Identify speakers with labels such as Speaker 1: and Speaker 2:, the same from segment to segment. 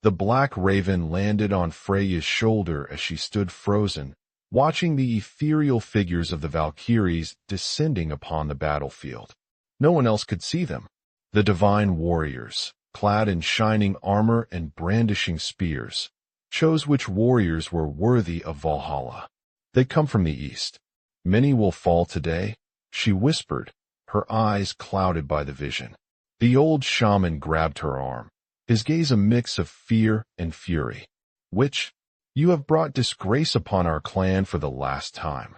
Speaker 1: The black raven landed on Freya's shoulder as she stood frozen, watching the ethereal figures of the Valkyries descending upon the battlefield. No one else could see them. The divine warriors, clad in shining armor and brandishing spears, chose which warriors were worthy of Valhalla. They come from the east. Many will fall today, she whispered, her eyes clouded by the vision. The old shaman grabbed her arm, his gaze a mix of fear and fury. Witch, you have brought disgrace upon our clan for the last time.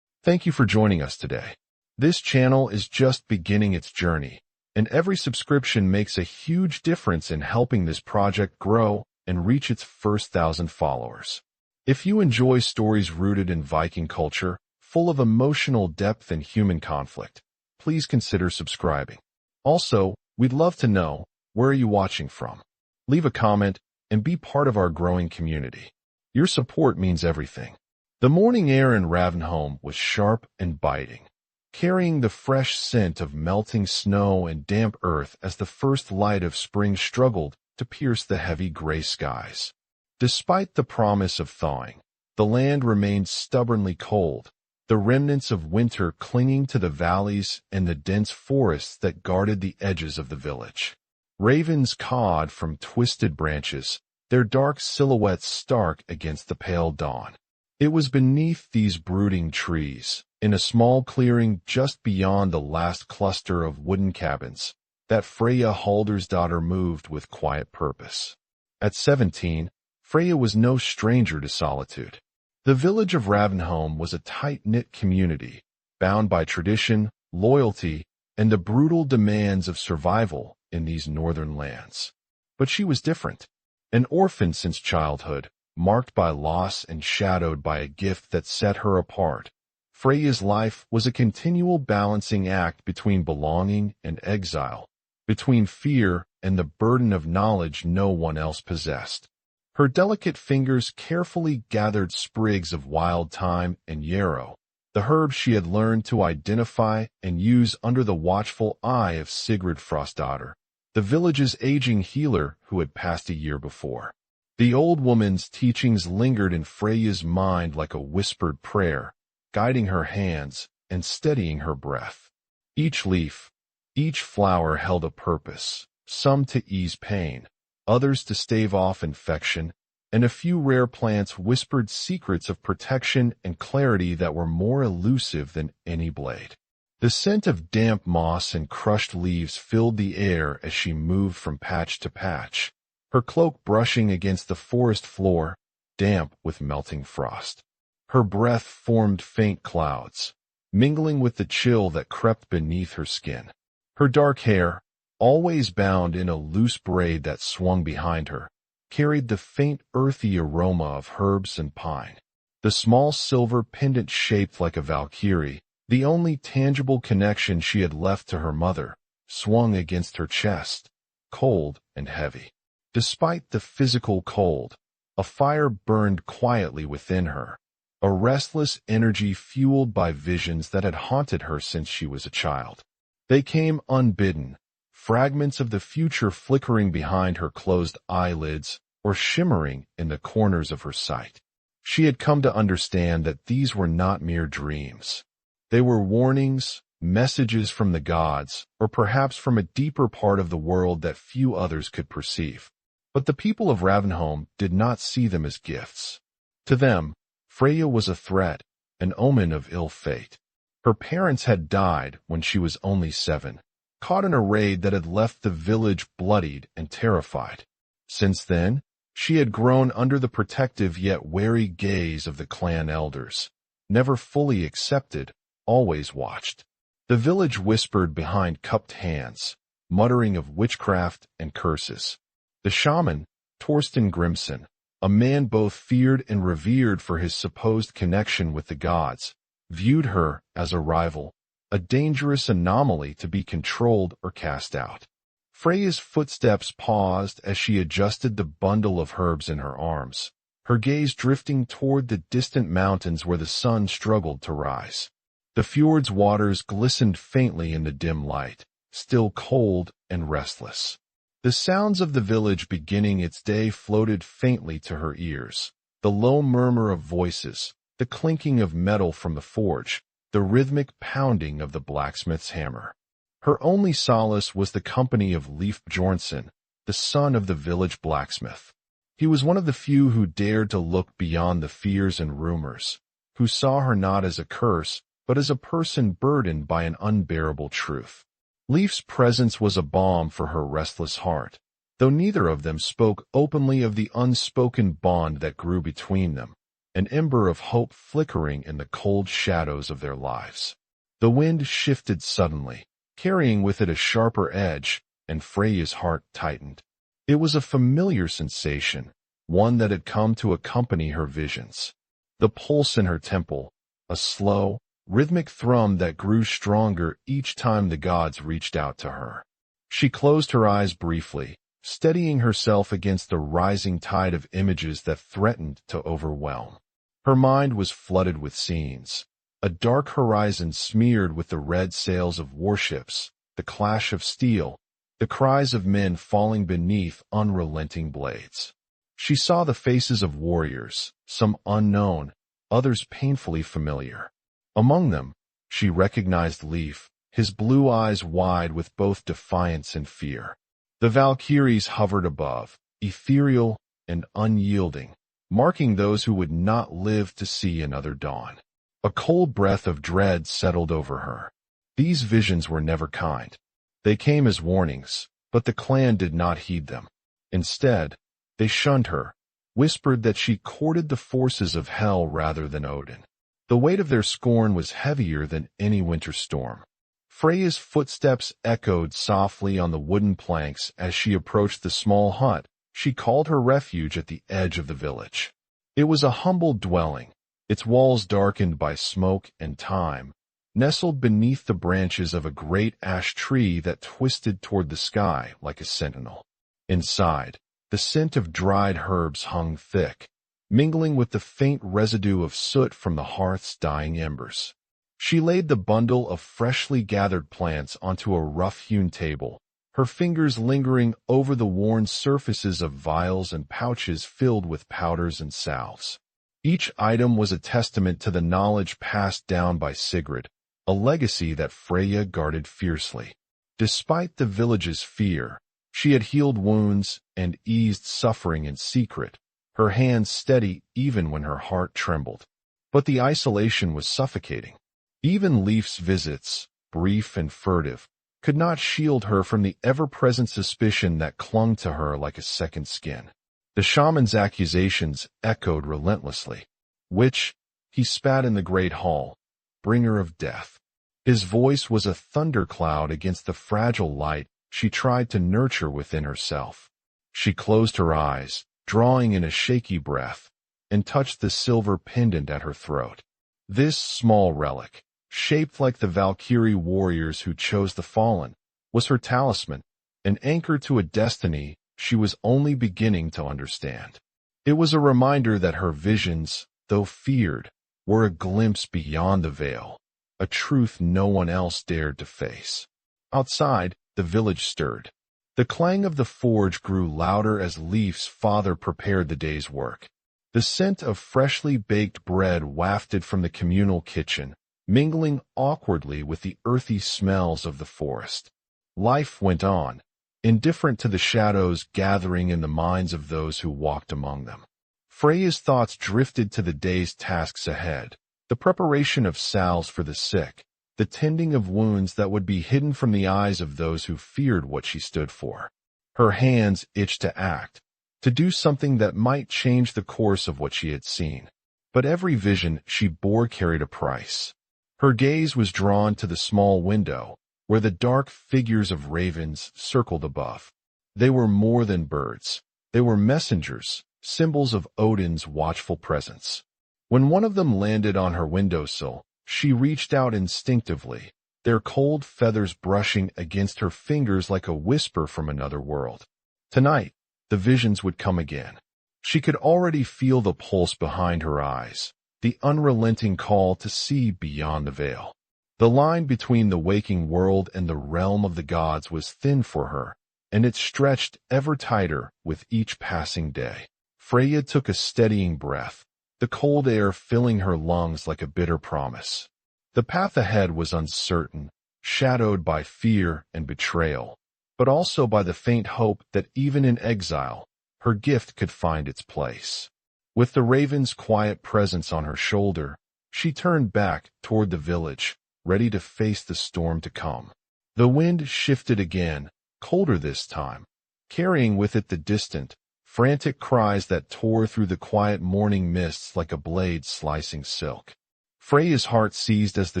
Speaker 1: Thank you for joining us today. This channel is just beginning its journey, and every subscription makes a huge difference in helping this project grow and reach its first 1,000 followers. If you enjoy stories rooted in Viking culture, full of emotional depth and human conflict, please consider subscribing. Also, we'd love to know, where are you watching from? Leave a comment and be part of our growing community. Your support means everything. The morning air in Ravnholm was sharp and biting, carrying the fresh scent of melting snow and damp earth as the first light of spring struggled to pierce the heavy gray skies. Despite the promise of thawing, the land remained stubbornly cold, the remnants of winter clinging to the valleys and the dense forests that guarded the edges of the village. Ravens cawed from twisted branches, their dark silhouettes stark against the pale dawn. It was beneath these brooding trees, in a small clearing just beyond the last cluster of wooden cabins, that Freya Haldorsdóttir moved with quiet purpose. At 17, Freya was no stranger to solitude. The village of Ravnholm was a tight-knit community, bound by tradition, loyalty, and the brutal demands of survival in these northern lands. But she was different. An orphan since childhood, marked by loss and shadowed by a gift that set her apart, Freya's life was a continual balancing act between belonging and exile, between fear and the burden of knowledge no one else possessed. Her delicate fingers carefully gathered sprigs of wild thyme and yarrow, the herbs she had learned to identify and use under the watchful eye of Sigrid Frostdóttir, the village's aging healer who had passed a year before. The old woman's teachings lingered in Freya's mind like a whispered prayer, guiding her hands and steadying her breath. Each leaf, each flower held a purpose, some to ease pain, others to stave off infection, and a few rare plants whispered secrets of protection and clarity that were more elusive than any blade. The scent of damp moss and crushed leaves filled the air as she moved from patch to patch, her cloak brushing against the forest floor, damp with melting frost. Her breath formed faint clouds, mingling with the chill that crept beneath her skin. Her dark hair, always bound in a loose braid that swung behind her, carried the faint earthy aroma of herbs and pine. The small silver pendant shaped like a Valkyrie, the only tangible connection she had left to her mother, swung against her chest, cold and heavy. Despite the physical cold, a fire burned quietly within her, a restless energy fueled by visions that had haunted her since she was a child. They came unbidden, fragments of the future flickering behind her closed eyelids or shimmering in the corners of her sight. She had come to understand that these were not mere dreams. They were warnings, messages from the gods, or perhaps from a deeper part of the world that few others could perceive. But the people of Ravnholm did not see them as gifts. To them, Freya was a threat, an omen of ill fate. Her parents had died when she was only 7, caught in a raid that had left the village bloodied and terrified. Since then, she had grown under the protective yet wary gaze of the clan elders, never fully accepted, always watched. The village whispered behind cupped hands, muttering of witchcraft and curses. The shaman, Torsten Grimson, a man both feared and revered for his supposed connection with the gods, viewed her as a rival, a dangerous anomaly to be controlled or cast out. Freya's footsteps paused as she adjusted the bundle of herbs in her arms, her gaze drifting toward the distant mountains where the sun struggled to rise. The fjord's waters glistened faintly in the dim light, still cold and restless. The sounds of the village beginning its day floated faintly to her ears. The low murmur of voices, the clinking of metal from the forge, the rhythmic pounding of the blacksmith's hammer. Her only solace was the company of Leif Bjornsson, the son of the village blacksmith. He was one of the few who dared to look beyond the fears and rumors, who saw her not as a curse, but as a person burdened by an unbearable truth. Leif's presence was a balm for her restless heart, though neither of them spoke openly of the unspoken bond that grew between them, an ember of hope flickering in the cold shadows of their lives. The wind shifted suddenly, carrying with it a sharper edge, and Freya's heart tightened. It was a familiar sensation, one that had come to accompany her visions. The pulse in her temple, a slow, rhythmic thrum that grew stronger each time the gods reached out to her. She closed her eyes briefly, steadying herself against the rising tide of images that threatened to overwhelm. Her mind was flooded with scenes, a dark horizon smeared with the red sails of warships, the clash of steel, the cries of men falling beneath unrelenting blades. She saw the faces of warriors, some unknown, others painfully familiar. Among them, she recognized Leif, his blue eyes wide with both defiance and fear. The Valkyries hovered above, ethereal and unyielding, marking those who would not live to see another dawn. A cold breath of dread settled over her. These visions were never kind. They came as warnings, but the clan did not heed them. Instead, they shunned her, whispered that she courted the forces of hell rather than Odin. The weight of their scorn was heavier than any winter storm. Freya's footsteps echoed softly on the wooden planks as she approached the small hut she called her refuge at the edge of the village. It was a humble dwelling, its walls darkened by smoke and time, nestled beneath the branches of a great ash tree that twisted toward the sky like a sentinel. Inside, the scent of dried herbs hung thick, mingling with the faint residue of soot from the hearth's dying embers. She laid the bundle of freshly gathered plants onto a rough-hewn table, her fingers lingering over the worn surfaces of vials and pouches filled with powders and salves. Each item was a testament to the knowledge passed down by Sigrid, a legacy that Freya guarded fiercely. Despite the village's fear, she had healed wounds and eased suffering in secret, her hands steady even when her heart trembled. But the isolation was suffocating. Even Leif's visits, brief and furtive, could not shield her from the ever-present suspicion that clung to her like a second skin. The shaman's accusations echoed relentlessly. Witch, he spat in the great hall, bringer of death. His voice was a thundercloud against the fragile light she tried to nurture within herself. She closed her eyes, drawing in a shaky breath, and touched the silver pendant at her throat. This small relic, shaped like the Valkyrie warriors who chose the fallen, was her talisman, an anchor to a destiny she was only beginning to understand. It was a reminder that her visions, though feared, were a glimpse beyond the veil, a truth no one else dared to face. Outside, the village stirred. The clang of the forge grew louder as Leif's father prepared the day's work. The scent of freshly baked bread wafted from the communal kitchen, mingling awkwardly with the earthy smells of the forest. Life went on, indifferent to the shadows gathering in the minds of those who walked among them. Freya's thoughts drifted to the day's tasks ahead, the preparation of salves for the sick, the tending of wounds that would be hidden from the eyes of those who feared what she stood for. Her hands itched to act, to do something that might change the course of what she had seen. But every vision she bore carried a price. Her gaze was drawn to the small window, where the dark figures of ravens circled above. They were more than birds. They were messengers, symbols of Odin's watchful presence. When one of them landed on her windowsill, she reached out instinctively, their cold feathers brushing against her fingers like a whisper from another world. Tonight, the visions would come again. She could already feel the pulse behind her eyes, the unrelenting call to see beyond the veil. The line between the waking world and the realm of the gods was thin for her, and it stretched ever tighter with each passing day. Freya took a steadying breath, the cold air filling her lungs like a bitter promise. The path ahead was uncertain, shadowed by fear and betrayal, but also by the faint hope that even in exile, her gift could find its place. With the raven's quiet presence on her shoulder, she turned back toward the village, ready to face the storm to come. The wind shifted again, colder this time, carrying with it the distant, frantic cries that tore through the quiet morning mists like a blade slicing silk. Freya's heart seized as the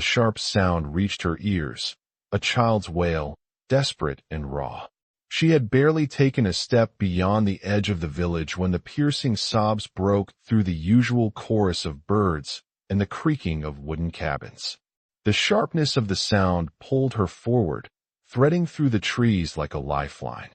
Speaker 1: sharp sound reached her ears, a child's wail, desperate and raw. She had barely taken a step beyond the edge of the village when the piercing sobs broke through the usual chorus of birds and the creaking of wooden cabins. The sharpness of the sound pulled her forward, threading through the trees like a lifeline.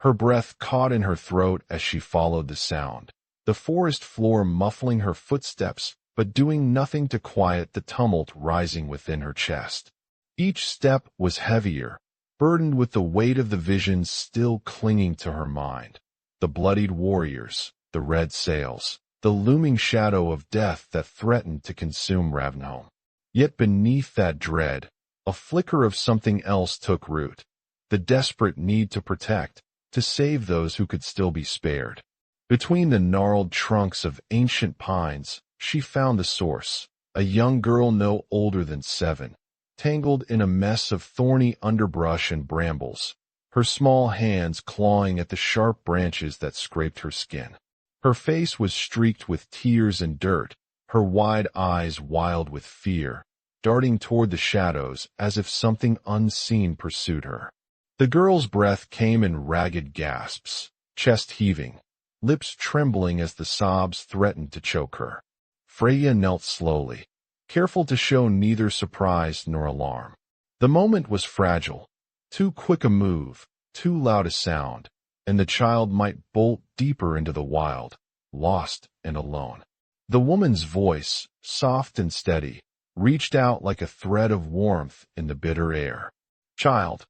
Speaker 1: Her breath caught in her throat as she followed the sound, the forest floor muffling her footsteps but doing nothing to quiet the tumult rising within her chest. Each step was heavier, burdened with the weight of the visions still clinging to her mind. The bloodied warriors, the red sails, the looming shadow of death that threatened to consume Ravnholm. Yet beneath that dread, a flicker of something else took root, the desperate need to protect, to save those who could still be spared. Between the gnarled trunks of ancient pines, she found the source, a young girl no older than 7, tangled in a mess of thorny underbrush and brambles, her small hands clawing at the sharp branches that scraped her skin. Her face was streaked with tears and dirt, her wide eyes wild with fear, darting toward the shadows as if something unseen pursued her. The girl's breath came in ragged gasps, chest heaving, lips trembling as the sobs threatened to choke her. Freya knelt slowly, careful to show neither surprise nor alarm. The moment was fragile, too quick a move, too loud a sound, and the child might bolt deeper into the wild, lost and alone. The woman's voice, soft and steady, reached out like a thread of warmth in the bitter air. "Child,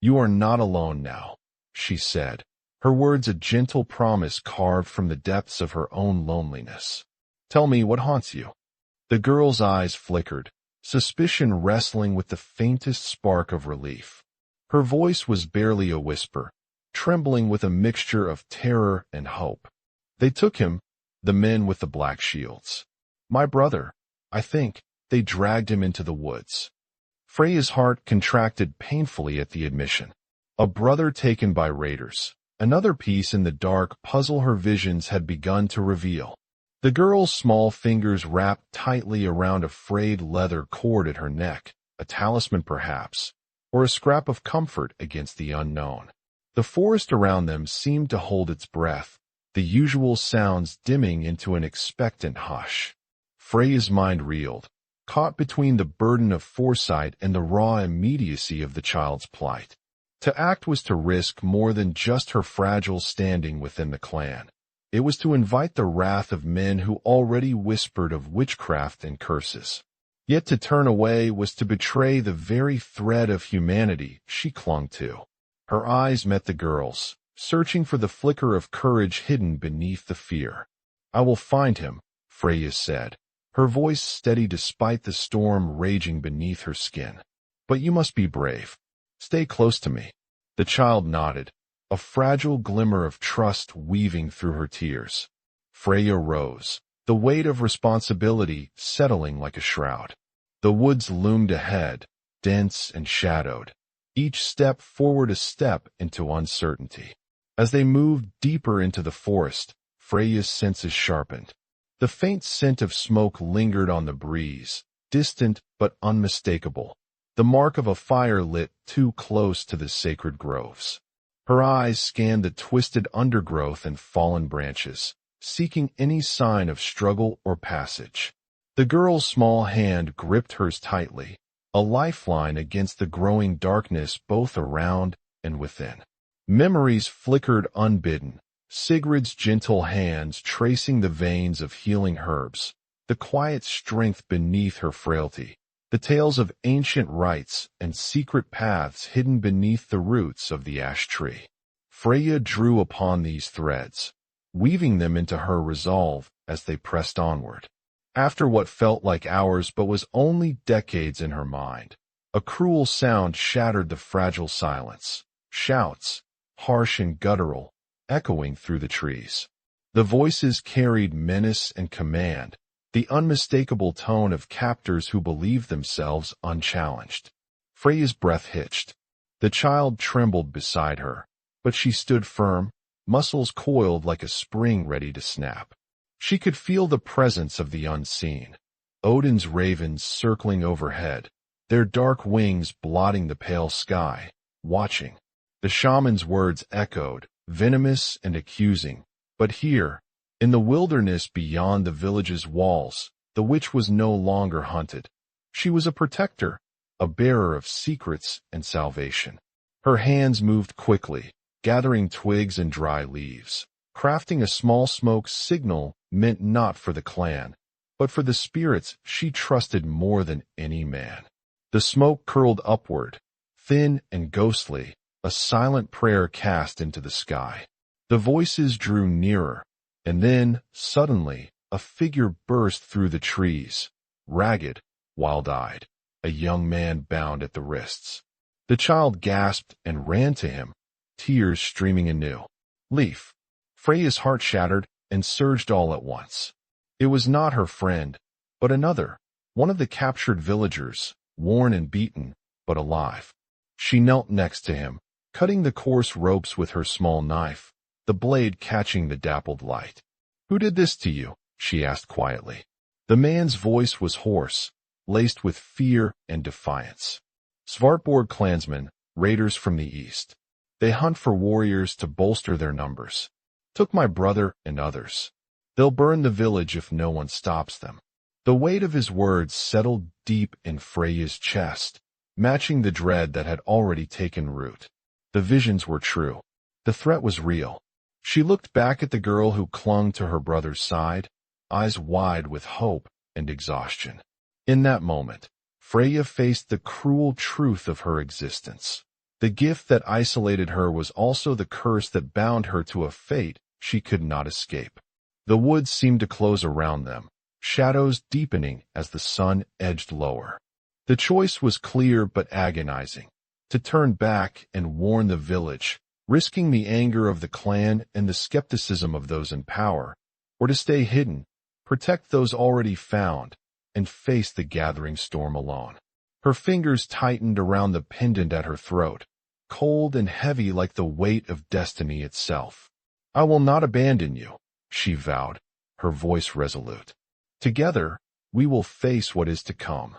Speaker 1: you are not alone now," she said, her words a gentle promise carved from the depths of her own loneliness. "Tell me what haunts you." The girl's eyes flickered, suspicion wrestling with the faintest spark of relief. Her voice was barely a whisper, trembling with a mixture of terror and hope. "They took him, the men with the black shields. My brother, I think. They dragged him into the woods." Freya's heart contracted painfully at the admission. A brother taken by raiders. Another piece in the dark puzzle her visions had begun to reveal. The girl's small fingers wrapped tightly around a frayed leather cord at her neck, a talisman perhaps, or a scrap of comfort against the unknown. The forest around them seemed to hold its breath, the usual sounds dimming into an expectant hush. Freya's mind reeled, caught between the burden of foresight and the raw immediacy of the child's plight. To act was to risk more than just her fragile standing within the clan. It was to invite the wrath of men who already whispered of witchcraft and curses. Yet to turn away was to betray the very thread of humanity she clung to. Her eyes met the girl's, searching for the flicker of courage hidden beneath the fear. "I will find him," Freya said, her voice steady despite the storm raging beneath her skin. "But you must be brave. Stay close to me." The child nodded, a fragile glimmer of trust weaving through her tears. Freya rose, the weight of responsibility settling like a shroud. The woods loomed ahead, dense and shadowed, each step forward a step into uncertainty. As they moved deeper into the forest, Freya's senses sharpened. The faint scent of smoke lingered on the breeze, distant but unmistakable, the mark of a fire lit too close to the sacred groves. Her eyes scanned the twisted undergrowth and fallen branches, seeking any sign of struggle or passage. The girl's small hand gripped hers tightly, a lifeline against the growing darkness both around and within. Memories flickered unbidden, Sigrid's gentle hands tracing the veins of healing herbs, the quiet strength beneath her frailty, the tales of ancient rites and secret paths hidden beneath the roots of the ash tree. Freya drew upon these threads, weaving them into her resolve as they pressed onward. After what felt like hours but was only decades in her mind, a cruel sound shattered the fragile silence. Shouts, harsh and guttural, echoing through the trees. The voices carried menace and command, the unmistakable tone of captors who believed themselves unchallenged. Freya's breath hitched. The child trembled beside her, but she stood firm, muscles coiled like a spring ready to snap. She could feel the presence of the unseen. Odin's ravens circling overhead, their dark wings blotting the pale sky, watching. The shaman's words echoed, venomous and accusing. But here, in the wilderness beyond the village's walls, the witch was no longer hunted. She was a protector, a bearer of secrets and salvation. Her hands moved quickly, gathering twigs and dry leaves, crafting a small smoke signal meant not for the clan, but for the spirits she trusted more than any man. The smoke curled upward, thin and ghostly, a silent prayer cast into the sky. The voices drew nearer, and then, suddenly, a figure burst through the trees, ragged, wild-eyed, a young man bound at the wrists. The child gasped and ran to him, tears streaming anew. Leaf. Freya's heart shattered and surged all at once. It was not her friend, but another, one of the captured villagers, worn and beaten, but alive. She knelt next to him, cutting the coarse ropes with her small knife, the blade catching the dappled light. "Who did this to you?" she asked quietly. The man's voice was hoarse, laced with fear and defiance. "Svartborg clansmen, raiders from the east. They hunt for warriors to bolster their numbers. Took my brother and others. They'll burn the village if no one stops them." The weight of his words settled deep in Freya's chest, matching the dread that had already taken root. The visions were true. The threat was real. She looked back at the girl who clung to her brother's side, eyes wide with hope and exhaustion. In that moment, Freya faced the cruel truth of her existence. The gift that isolated her was also the curse that bound her to a fate she could not escape. The woods seemed to close around them, shadows deepening as the sun edged lower. The choice was clear but agonizing: to turn back and warn the village, risking the anger of the clan and the skepticism of those in power, or to stay hidden, protect those already found, and face the gathering storm alone. Her fingers tightened around the pendant at her throat, cold and heavy like the weight of destiny itself. "I will not abandon you," she vowed, her voice resolute. "Together, we will face what is to come."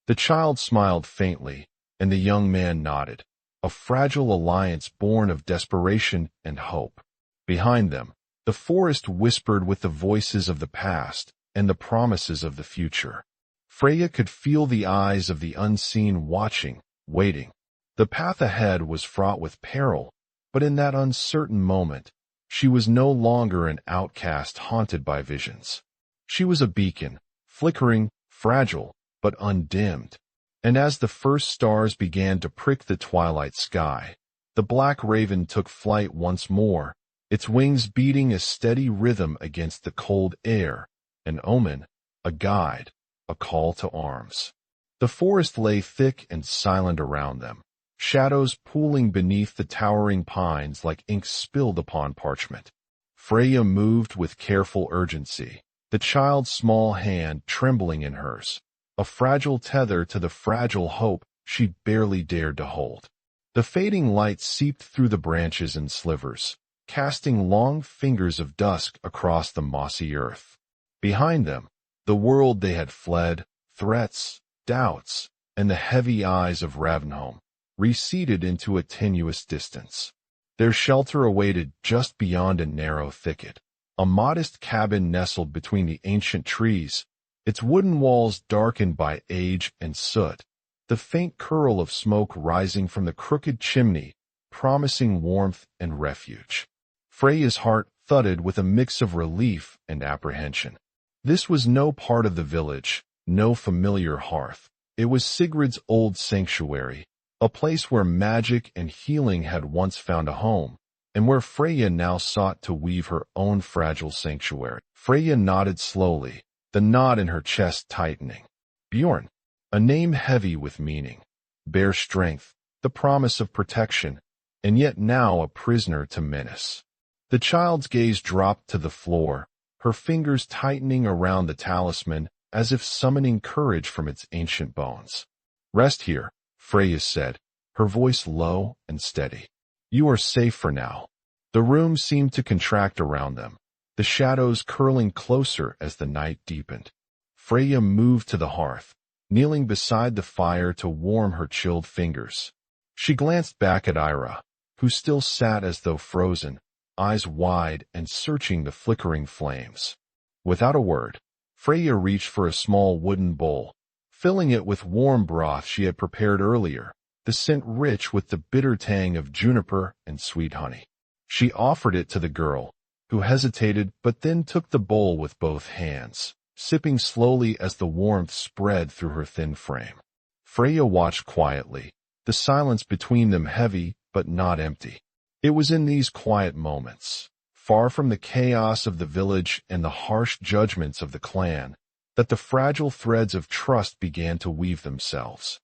Speaker 1: The child smiled faintly, and the young man nodded, a fragile alliance born of desperation and hope. Behind them, the forest whispered with the voices of the past and the promises of the future. Freya could feel the eyes of the unseen watching, waiting. The path ahead was fraught with peril, but in that uncertain moment, she was no longer an outcast haunted by visions. She was a beacon, flickering, fragile, but undimmed. And as the first stars began to prick the twilight sky, the black raven took flight once more, its wings beating a steady rhythm against the cold air, an omen, a guide, a call to arms. The forest lay thick and silent around them, shadows pooling beneath the towering pines like ink spilled upon parchment. Freya moved with careful urgency, the child's small hand trembling in hers, a fragile tether to the fragile hope she barely dared to hold. The fading light seeped through the branches in slivers, casting long fingers of dusk across the mossy earth. Behind them, the world they had fled, threats, doubts, and the heavy eyes of Ravenholm, receded into a tenuous distance. Their shelter awaited just beyond a narrow thicket, a modest cabin nestled between the ancient trees, its wooden walls darkened by age and soot, the faint curl of smoke rising from the crooked chimney, promising warmth and refuge. Freya's heart thudded with a mix of relief and apprehension. This was no part of the village, no familiar hearth. It was Sigrid's old sanctuary, a place where magic and healing had once found a home, and where Freya now sought to weave her own fragile sanctuary. Freya nodded slowly, the knot in her chest tightening. Bjorn, a name heavy with meaning, bare strength, the promise of protection, and yet now a prisoner to menace. The child's gaze dropped to the floor, her fingers tightening around the talisman as if summoning courage from its ancient bones. Rest here, Freya said, her voice low and steady. You are safe for now. The room seemed to contract around them, the shadows curling closer as the night deepened. Freya moved to the hearth, kneeling beside the fire to warm her chilled fingers. She glanced back at Ira, who still sat as though frozen, eyes wide and searching the flickering flames. Without a word, Freya reached for a small wooden bowl, filling it with warm broth she had prepared earlier, the scent rich with the bitter tang of juniper and sweet honey. She offered it to the girl, who hesitated but then took the bowl with both hands, sipping slowly as the warmth spread through her thin frame. Freya watched quietly, the silence between them heavy but not empty. It was in these quiet moments, far from the chaos of the village and the harsh judgments of the clan, that the fragile threads of trust began to weave themselves.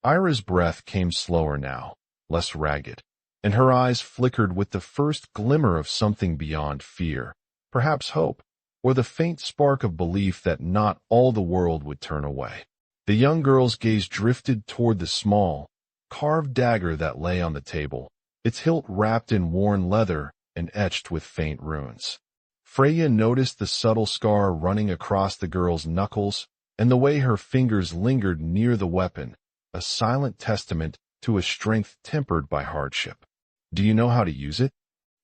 Speaker 1: Ira's breath came slower now, less ragged, and her eyes flickered with the first glimmer of something beyond fear, perhaps hope, or the faint spark of belief that not all the world would turn away. The young girl's gaze drifted toward the small, carved dagger that lay on the table, its hilt wrapped in worn leather and etched with faint runes. Freya noticed the subtle scar running across the girl's knuckles and the way her fingers lingered near the weapon, a silent testament to a strength tempered by hardship. Do you know how to use it?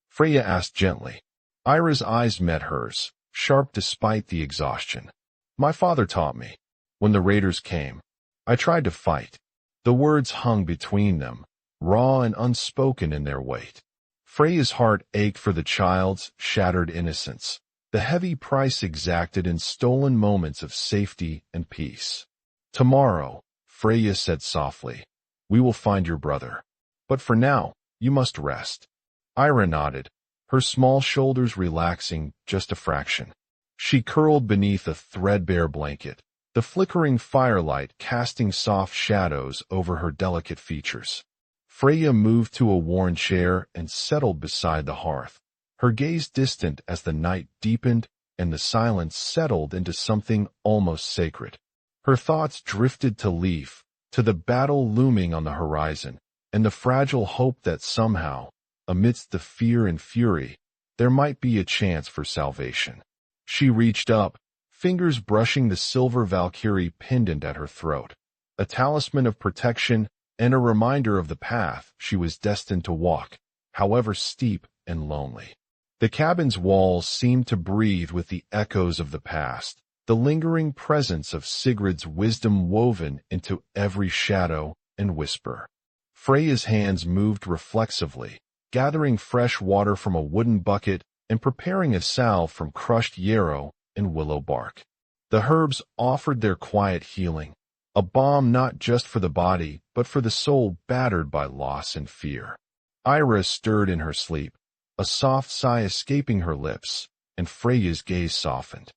Speaker 1: Freya asked gently. Ira's eyes met hers, sharp despite the exhaustion. My father taught me. When the raiders came, I tried to fight. The words hung between them, raw and unspoken in their weight. Freya's heart ached for the child's shattered innocence, the heavy price exacted in stolen moments of safety and peace. Tomorrow, Freya said softly, we will find your brother. But for now, you must rest. Ira nodded, her small shoulders relaxing just a fraction. She curled beneath a threadbare blanket, the flickering firelight casting soft shadows over her delicate features. Freya moved to a worn chair and settled beside the hearth, her gaze distant as the night deepened and the silence settled into something almost sacred. Her thoughts drifted to Leaf, to the battle looming on the horizon, and the fragile hope that somehow, amidst the fear and fury, there might be a chance for salvation. She reached up, fingers brushing the silver Valkyrie pendant at her throat, a talisman of protection and a reminder of the path she was destined to walk, however steep and lonely. The cabin's walls seemed to breathe with the echoes of the past, the lingering presence of Sigrid's wisdom woven into every shadow and whisper. Freya's hands moved reflexively, gathering fresh water from a wooden bucket and preparing a salve from crushed yarrow and willow bark. The herbs offered their quiet healing, a balm not just for the body, but for the soul battered by loss and fear. Ira stirred in her sleep, a soft sigh escaping her lips, and Freya's gaze softened.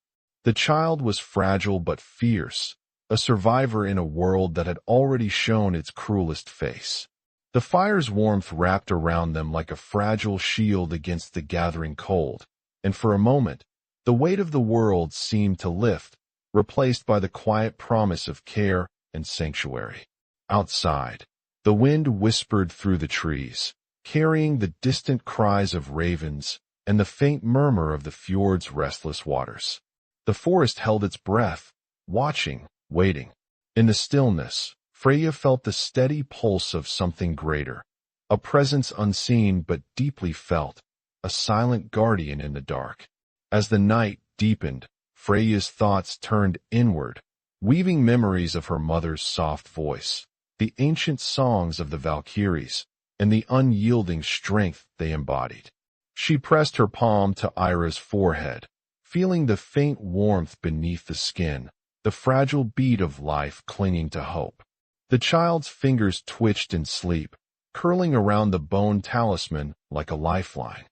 Speaker 1: The child was fragile but fierce, a survivor in a world that had already shown its cruelest face. The fire's warmth wrapped around them like a fragile shield against the gathering cold, and for a moment, the weight of the world seemed to lift, replaced by the quiet promise of care and sanctuary. Outside, the wind whispered through the trees, carrying the distant cries of ravens and the faint murmur of the fjord's restless waters. The forest held its breath, watching, waiting. In the stillness, Freya felt the steady pulse of something greater, a presence unseen but deeply felt, a silent guardian in the dark. As the night deepened, Freya's thoughts turned inward, weaving memories of her mother's soft voice, the ancient songs of the Valkyries, and the unyielding strength they embodied. She pressed her palm to Ira's forehead, feeling the faint warmth beneath the skin, the fragile bead of life clinging to hope. The child's fingers twitched in sleep, curling around the bone talisman like a lifeline.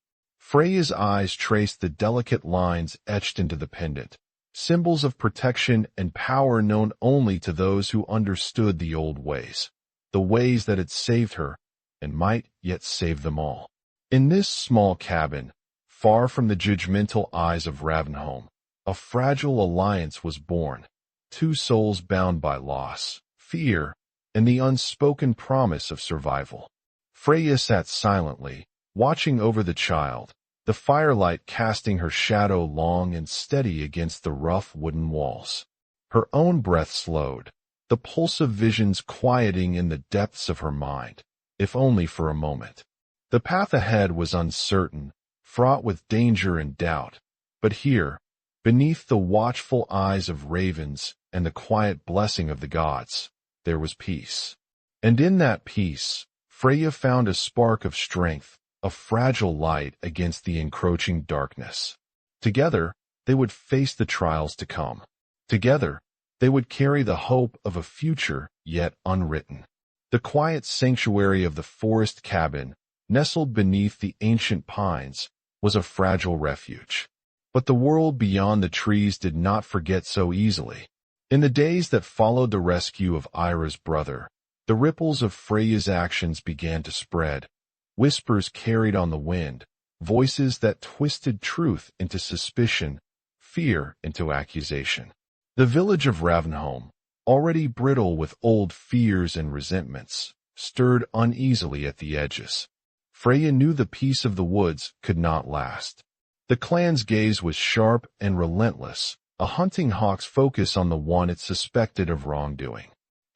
Speaker 1: Freya's eyes traced the delicate lines etched into the pendant, symbols of protection and power known only to those who understood the old ways, the ways that had saved her and might yet save them all. In this small cabin, far from the judgmental eyes of Ravenholm, a fragile alliance was born, two souls bound by loss, fear, and the unspoken promise of survival. Freya sat silently, watching over the child, the firelight casting her shadow long and steady against the rough wooden walls. Her own breath slowed, the pulse of visions quieting in the depths of her mind, if only for a moment. The path ahead was uncertain, fraught with danger and doubt, but here, beneath the watchful eyes of ravens and the quiet blessing of the gods, there was peace. And in that peace, Freya found a spark of strength, a fragile light against the encroaching darkness. Together, they would face the trials to come. Together, they would carry the hope of a future yet unwritten. The quiet sanctuary of the forest cabin, nestled beneath the ancient pines, was a fragile refuge. But the world beyond the trees did not forget so easily. In the days that followed the rescue of Ira's brother, the ripples of Freya's actions began to spread, whispers carried on the wind, voices that twisted truth into suspicion, fear into accusation. The village of Ravenholm, already brittle with old fears and resentments, stirred uneasily at the edges. Freya knew the peace of the woods could not last. The clan's gaze was sharp and relentless, a hunting hawk's focus on the one it suspected of wrongdoing.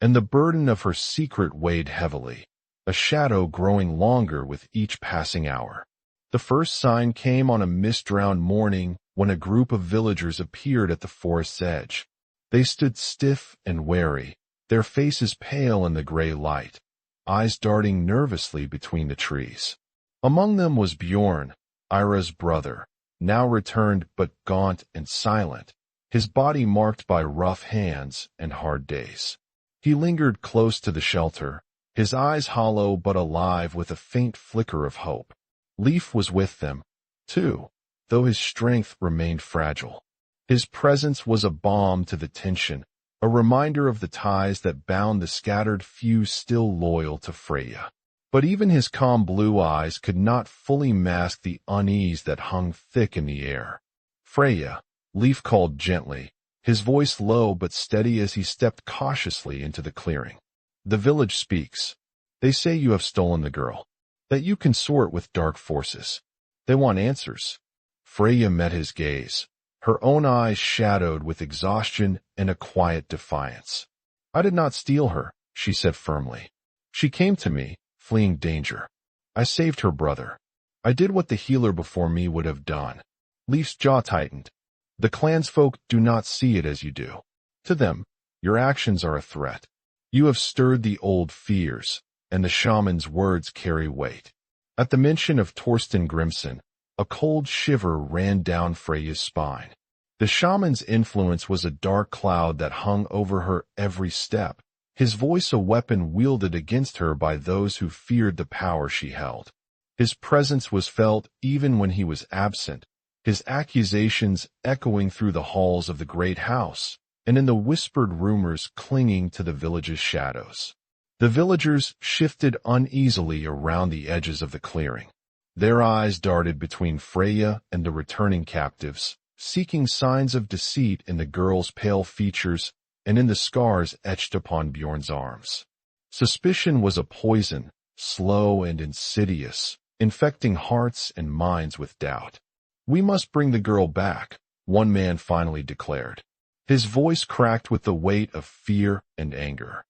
Speaker 1: And the burden of her secret weighed heavily, a shadow growing longer with each passing hour. The first sign came on a mist-drowned morning when a group of villagers appeared at the forest's edge. They stood stiff and wary, their faces pale in the gray light, eyes darting nervously between the trees. Among them was Bjorn, Ira's brother, now returned but gaunt and silent, his body marked by rough hands and hard days. He lingered close to the shelter, his eyes hollow but alive with a faint flicker of hope. Leif was with them, too, though his strength remained fragile. His presence was a balm to the tension, a reminder of the ties that bound the scattered few still loyal to Freya. But even his calm blue eyes could not fully mask the unease that hung thick in the air. "Freya," Leif called gently, his voice low but steady as he stepped cautiously into the clearing. "The village speaks. They say you have stolen the girl, that you consort with dark forces. They want answers." Freya met his gaze, her own eyes shadowed with exhaustion and a quiet defiance. "I did not steal her," she said firmly. "She came to me, fleeing danger. I saved her brother. I did what the healer before me would have done." Leif's jaw tightened. "The clansfolk do not see it as you do. To them, your actions are a threat. You have stirred the old fears, and the shaman's words carry weight." At the mention of Torsten Grimson, a cold shiver ran down Freya's spine. The shaman's influence was a dark cloud that hung over her every step, his voice a weapon wielded against her by those who feared the power she held. His presence was felt even when he was absent, his accusations echoing through the halls of the great house, and in the whispered rumors clinging to the village's shadows. The villagers shifted uneasily around the edges of the clearing. Their eyes darted between Freya and the returning captives, seeking signs of deceit in the girl's pale features and in the scars etched upon Bjorn's arms. Suspicion was a poison, slow and insidious, infecting hearts and minds with doubt. "We must bring the girl back," one man finally declared. His voice cracked with the weight of fear and anger.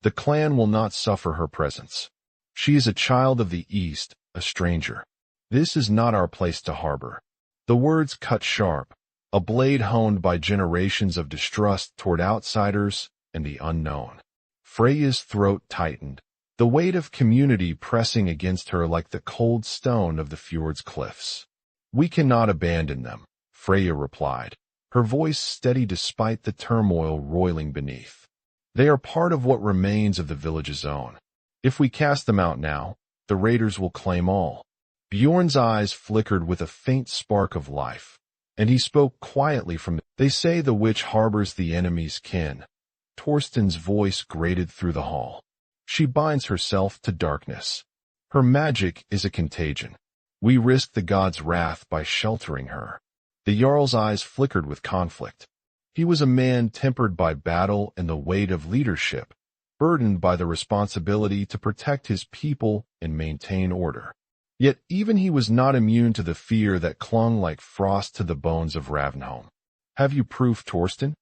Speaker 1: "The clan will not suffer her presence. She is a child of the East, a stranger. This is not our place to harbor." The words cut sharp, a blade honed by generations of distrust toward outsiders and the unknown. Freya's throat tightened, the weight of community pressing against her like the cold stone of the fjord's cliffs. "We cannot abandon them," Freya replied, her voice steady despite the turmoil roiling beneath. "They are part of what remains of the village's own. If we cast them out now, the raiders will claim all. Bjorn's eyes flickered with a faint spark of life, and he spoke quietly from They say the witch harbors the enemy's kin. Torsten's voice grated through the hall. She binds herself to darkness. Her magic is a contagion. We risk the god's wrath by sheltering her. The Jarl's eyes flickered with conflict. He was a man tempered by battle and the weight of leadership, burdened by the responsibility to protect his people and maintain order. Yet even he was not immune to the fear that clung like frost to the bones of Ravnholm. Have you proof, Torsten?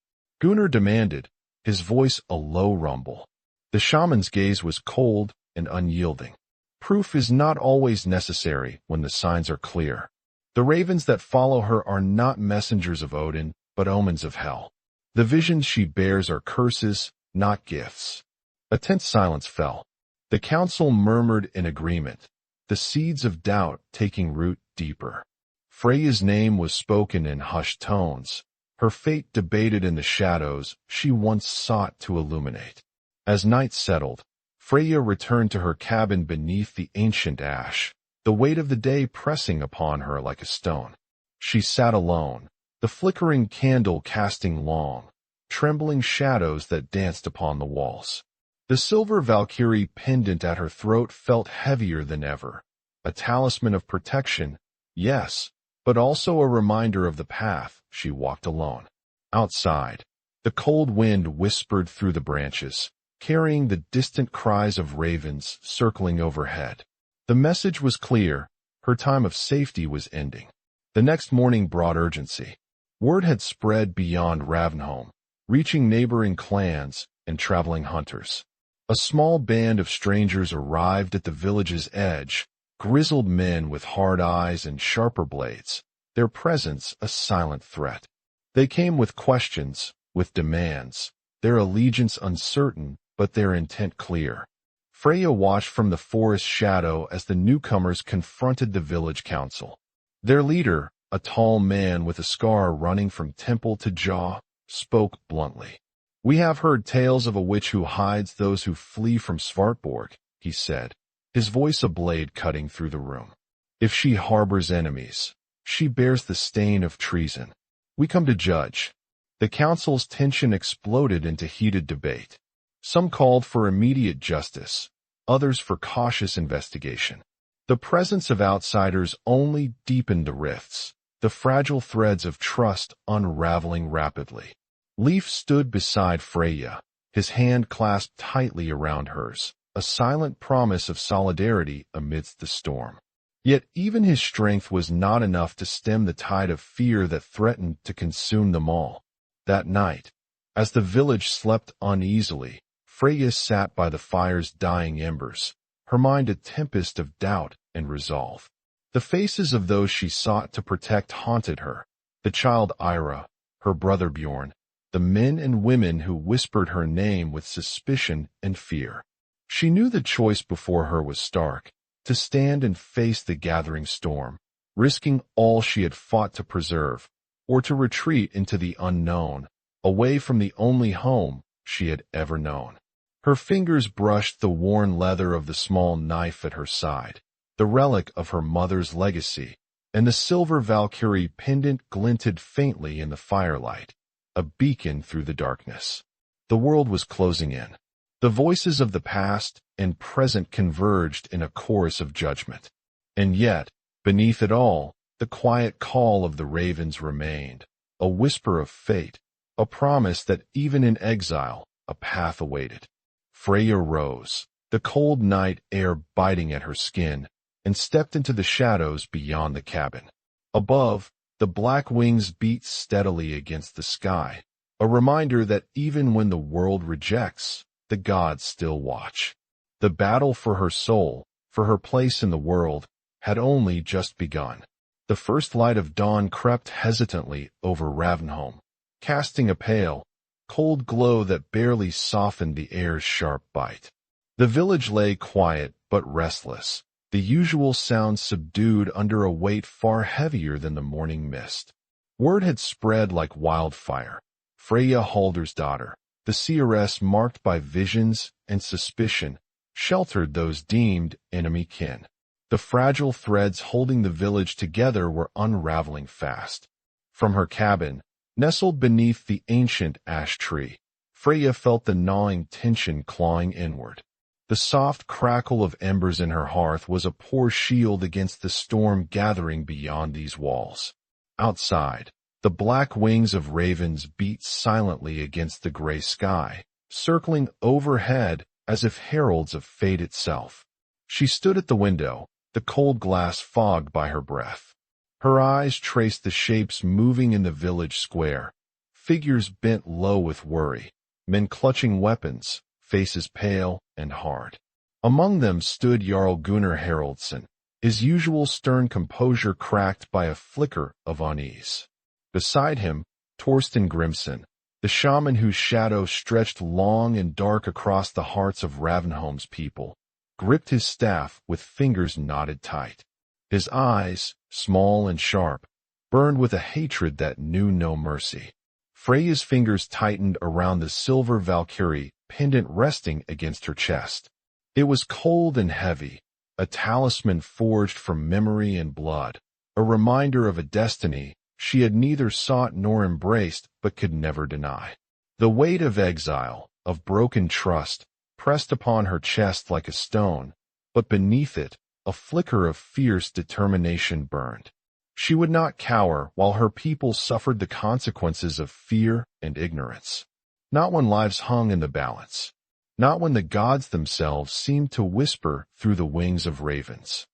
Speaker 1: Gunnar demanded, his voice a low rumble. The shaman's gaze was cold and unyielding. Proof is not always necessary when the signs are clear. The ravens that follow her are not messengers of Odin, but omens of hell. The visions she bears are curses, not gifts. A tense silence fell. The council murmured in agreement, the seeds of doubt taking root deeper. Freya's name was spoken in hushed tones, her fate debated in the shadows she once sought to illuminate. As night settled, Freya returned to her cabin beneath the ancient ash, the weight of the day pressing upon her like a stone. She sat alone, the flickering candle casting long, trembling shadows that danced upon the walls. The silver Valkyrie pendant at her throat felt heavier than ever, a talisman of protection, yes, but also a reminder of the path she walked alone. Outside, the cold wind whispered through the branches, carrying the distant cries of ravens circling overhead. The message was clear, her time of safety was ending. The next morning brought urgency. Word had spread beyond Ravnholm, reaching neighboring clans and traveling hunters. A small band of strangers arrived at the village's edge, grizzled men with hard eyes and sharper blades, their presence a silent threat. They came with questions, with demands, their allegiance uncertain, but their intent clear. Freya watched from the forest shadow as the newcomers confronted the village council. Their leader, a tall man with a scar running from temple to jaw, spoke bluntly. "We have heard tales of a witch who hides those who flee from Svartborg," he said, his voice a blade cutting through the room. "If she harbors enemies, she bears the stain of treason. We come to judge." The council's tension exploded into heated debate. Some called for immediate justice, others for cautious investigation. The presence of outsiders only deepened the rifts, the fragile threads of trust unraveling rapidly. Leif stood beside Freya, his hand clasped tightly around hers, a silent promise of solidarity amidst the storm. Yet even his strength was not enough to stem the tide of fear that threatened to consume them all. That night, as the village slept uneasily, Freya sat by the fire's dying embers, her mind a tempest of doubt and resolve. The faces of those she sought to protect haunted her, the child Ira, her brother Bjorn, the men and women who whispered her name with suspicion and fear. She knew the choice before her was stark, to stand and face the gathering storm, risking all she had fought to preserve, or to retreat into the unknown, away from the only home she had ever known. Her fingers brushed the worn leather of the small knife at her side, the relic of her mother's legacy, and the silver Valkyrie pendant glinted faintly in the firelight, a beacon through the darkness. The world was closing in. The voices of the past and present converged in a chorus of judgment. And yet, beneath it all, the quiet call of the ravens remained, a whisper of fate, a promise that even in exile, a path awaited. Freya rose, the cold night air biting at her skin, and stepped into the shadows beyond the cabin. Above, the black wings beat steadily against the sky, a reminder that even when the world rejects, the gods still watch. The battle for her soul, for her place in the world, had only just begun. The first light of dawn crept hesitantly over Ravnholm, casting a pale, cold glow that barely softened the air's sharp bite. The village lay quiet but restless, the usual sounds subdued under a weight far heavier than the morning mist. Word had spread like wildfire. Freya Haldorsdóttir, the seeress marked by visions and suspicion, sheltered those deemed enemy kin. The fragile threads holding the village together were unraveling fast. From her cabin, nestled beneath the ancient ash tree, Freya felt the gnawing tension clawing inward. The soft crackle of embers in her hearth was a poor shield against the storm gathering beyond these walls. Outside, the black wings of ravens beat silently against the gray sky, circling overhead as if heralds of fate itself. She stood at the window, the cold glass fogged by her breath. Her eyes traced the shapes moving in the village square, figures bent low with worry, men clutching weapons, faces pale and hard. Among them stood Jarl Gunnar Haraldsson, his usual stern composure cracked by a flicker of unease. Beside him, Torsten Grimson, the shaman whose shadow stretched long and dark across the hearts of Ravenholm's people, gripped his staff with fingers knotted tight. His eyes, small and sharp, burned with a hatred that knew no mercy. Freya's fingers tightened around the silver Valkyrie pendant resting against her chest. It was cold and heavy, a talisman forged from memory and blood, a reminder of a destiny she had neither sought nor embraced but could never deny. The weight of exile, of broken trust, pressed upon her chest like a stone, but beneath it, a flicker of fierce determination burned. She would not cower while her people suffered the consequences of fear and ignorance. Not when lives hung in the balance. Not when the gods themselves seemed to whisper through the wings of ravens.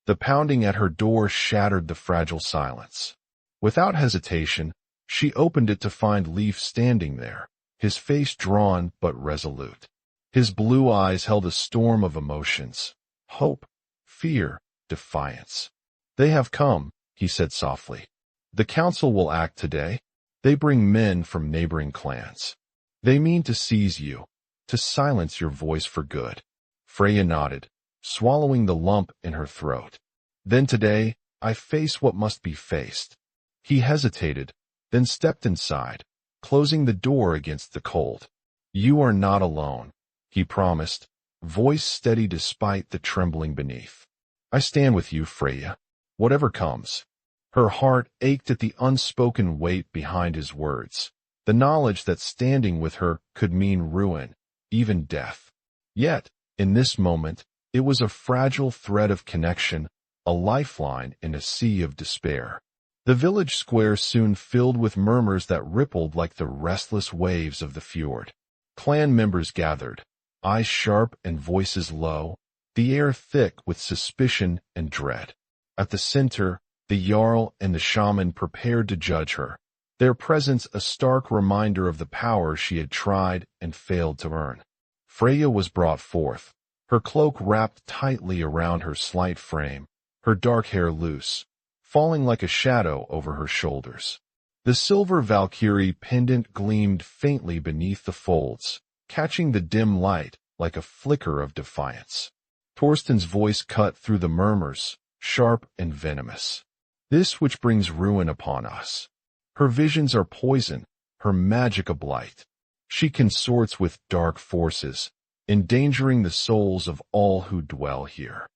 Speaker 1: The pounding at her door shattered the fragile silence. Without hesitation, she opened it to find Leif standing there, his face drawn but resolute. His blue eyes held a storm of emotions: hope, fear, defiance. "They have come," he said softly. "The council will act today. They bring men from neighboring clans. They mean to seize you, to silence your voice for good." Freya nodded, swallowing the lump in her throat. "Then today, I face what must be faced." He hesitated, then stepped inside, closing the door against the cold. "You are not alone," he promised, voice steady despite the trembling beneath. "I stand with you, Freya, whatever comes." Her heart ached at the unspoken weight behind his words, the knowledge that standing with her could mean ruin, even death. Yet, in this moment, it was a fragile thread of connection, a lifeline in a sea of despair. The village square soon filled with murmurs that rippled like the restless waves of the fjord. Clan members gathered, eyes sharp and voices low, the air thick with suspicion and dread. At the center, the Jarl and the shaman prepared to judge her, their presence a stark reminder of the power she had tried and failed to earn. Freya was brought forth, her cloak wrapped tightly around her slight frame, her dark hair loose, falling like a shadow over her shoulders. The silver Valkyrie pendant gleamed faintly beneath the folds, catching the dim light like a flicker of defiance. Torsten's voice cut through the murmurs, sharp and venomous. "This which brings ruin upon us. Her visions are poison, her magic a blight. She consorts with dark forces, endangering the souls of all who dwell here."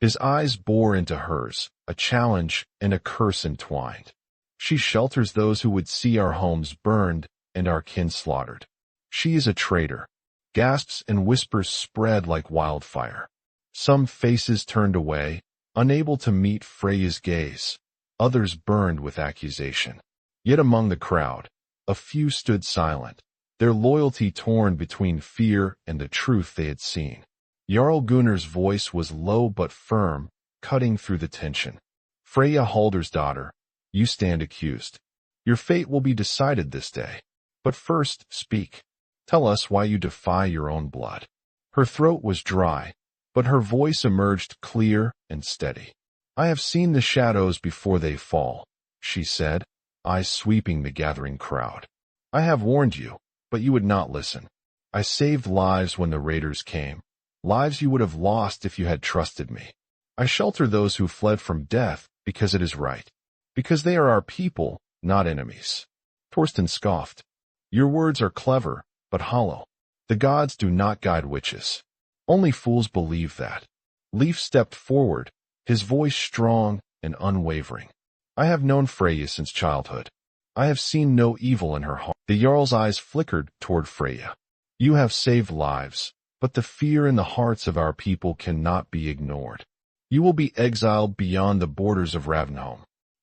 Speaker 1: His eyes bore into hers, a challenge and a curse entwined. "She shelters those who would see our homes burned and our kin slaughtered. She is a traitor." Gasps and whispers spread like wildfire. Some faces turned away, unable to meet Freya's gaze. Others burned with accusation. Yet among the crowd, a few stood silent, their loyalty torn between fear and the truth they had seen. Jarl Gunnar's voice was low but firm, cutting through the tension. "Freya Haldorsdóttir, you stand accused. Your fate will be decided this day. But first, speak. Tell us why you defy your own blood." Her throat was dry, but her voice emerged clear and steady. "I have seen the shadows before they fall," she said, eyes sweeping the gathering crowd. "I have warned you, but you would not listen. I saved lives when the raiders came, lives you would have lost if you had trusted me. I shelter those who fled from death because it is right, because they are our people, not enemies." Torsten scoffed. "Your words are clever, but hollow. The gods do not guide witches. Only fools believe that." Leif stepped forward, his voice strong and unwavering. I have known Freya since childhood. I have seen no evil in her heart. The Jarl's eyes flickered toward Freya. You have saved lives, but the fear in the hearts of our people cannot be ignored. You will be exiled beyond the borders of Ravnholm.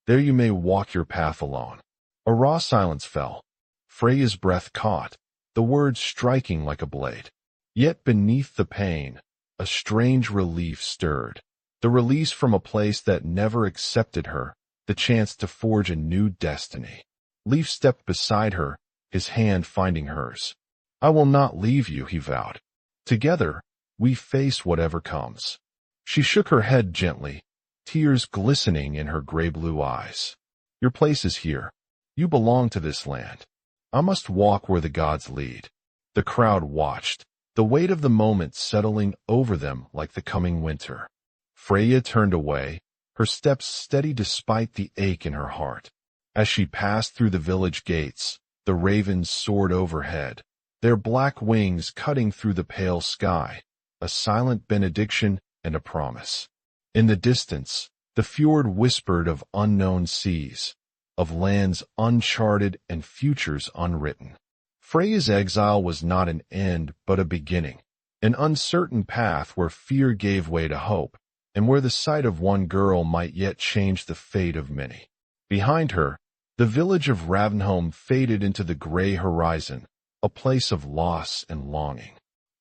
Speaker 1: There you may walk your path alone. A raw silence fell. Freya's breath caught, the words striking like a blade. Yet beneath the pain, a strange relief stirred. The release from a place that never accepted her, the chance to forge a new destiny. Leaf stepped beside her, his hand finding hers. I will not leave you, he vowed. Together, we face whatever comes. She shook her head gently, tears glistening in her gray-blue eyes. Your place is here. You belong to this land. I must walk where the gods lead. The crowd watched, the weight of the moment settling over them like the coming winter. Freya turned away, her steps steady despite the ache in her heart. As she passed through the village gates, the ravens soared overhead, their black wings cutting through the pale sky, a silent benediction and a promise. In the distance, the fjord whispered of unknown seas, of lands uncharted and futures unwritten. Freya's exile was not an end but a beginning, an uncertain path where fear gave way to hope, and where the sight of one girl might yet change the fate of many. Behind her, the village of Ravnholm faded into the gray horizon, a place of loss and longing.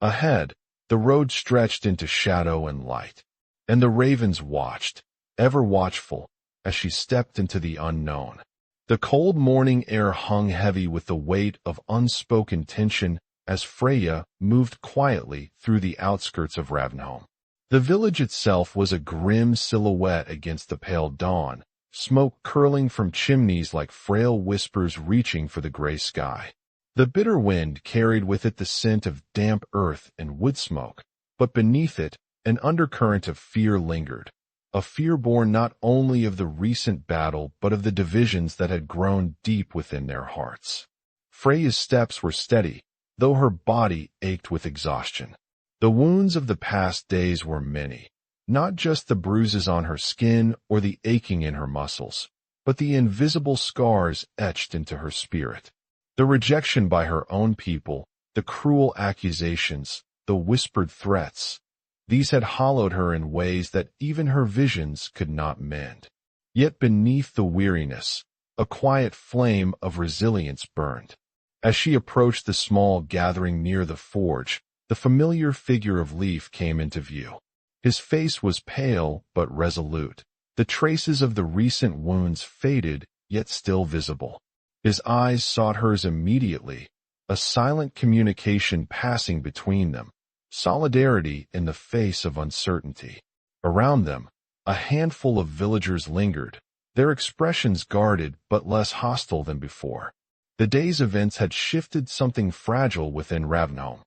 Speaker 1: Ahead, the road stretched into shadow and light, and the ravens watched, ever watchful, as she stepped into the unknown. The cold morning air hung heavy with the weight of unspoken tension as Freya moved quietly through the outskirts of Ravnholm. The village itself was a grim silhouette against the pale dawn, smoke curling from chimneys like frail whispers reaching for the gray sky. The bitter wind carried with it the scent of damp earth and wood smoke, but beneath it, an undercurrent of fear lingered, a fear born not only of the recent battle but of the divisions that had grown deep within their hearts. Freya's steps were steady, though her body ached with exhaustion. The wounds of the past days were many, not just the bruises on her skin or the aching in her muscles, but the invisible scars etched into her spirit. The rejection by her own people, the cruel accusations, the whispered threats, these had hollowed her in ways that even her visions could not mend. Yet beneath the weariness, a quiet flame of resilience burned. As she approached the small gathering near the forge, the familiar figure of Leaf came into view. His face was pale but resolute, the traces of the recent wounds faded yet still visible. His eyes sought hers immediately, a silent communication passing between them, solidarity in the face of uncertainty. Around them, a handful of villagers lingered, their expressions guarded but less hostile than before. The day's events had shifted something fragile within Ravnholm.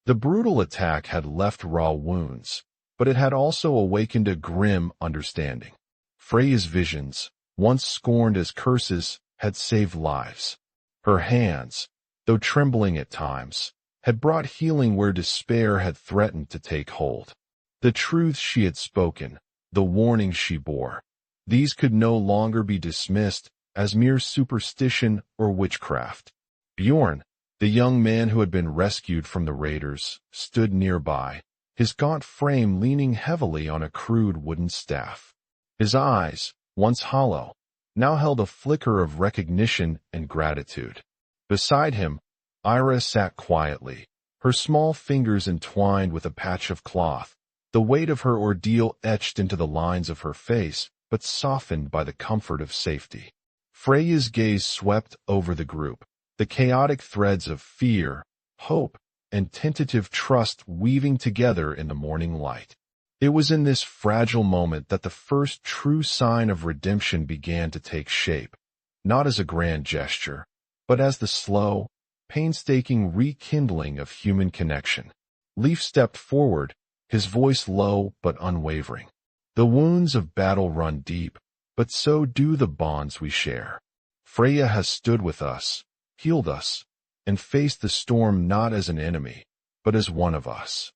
Speaker 1: The brutal attack had left raw wounds, but it had also awakened a grim understanding. Freya's visions, once scorned as curses, had saved lives. Her hands, though trembling at times, had brought healing where despair had threatened to take hold. The truths she had spoken, the warnings she bore, these could no longer be dismissed as mere superstition or witchcraft. Bjorn, the young man who had been rescued from the raiders, stood nearby, his gaunt frame leaning heavily on a crude wooden staff. His eyes, once hollow, now held a flicker of recognition and gratitude. Beside him, Ira sat quietly, her small fingers entwined with a patch of cloth, the weight of her ordeal etched into the lines of her face, but softened by the comfort of safety. Freya's gaze swept over the group, the chaotic threads of fear, hope, and tentative trust weaving together in the morning light. It was in this fragile moment that the first true sign of redemption began to take shape, not as a grand gesture, but as the slow, painstaking rekindling of human connection. Leaf stepped forward, his voice low but unwavering. The wounds of battle run deep, but so do the bonds we share. Freya has stood with us, healed us, and faced the storm not as an enemy, but as one of us.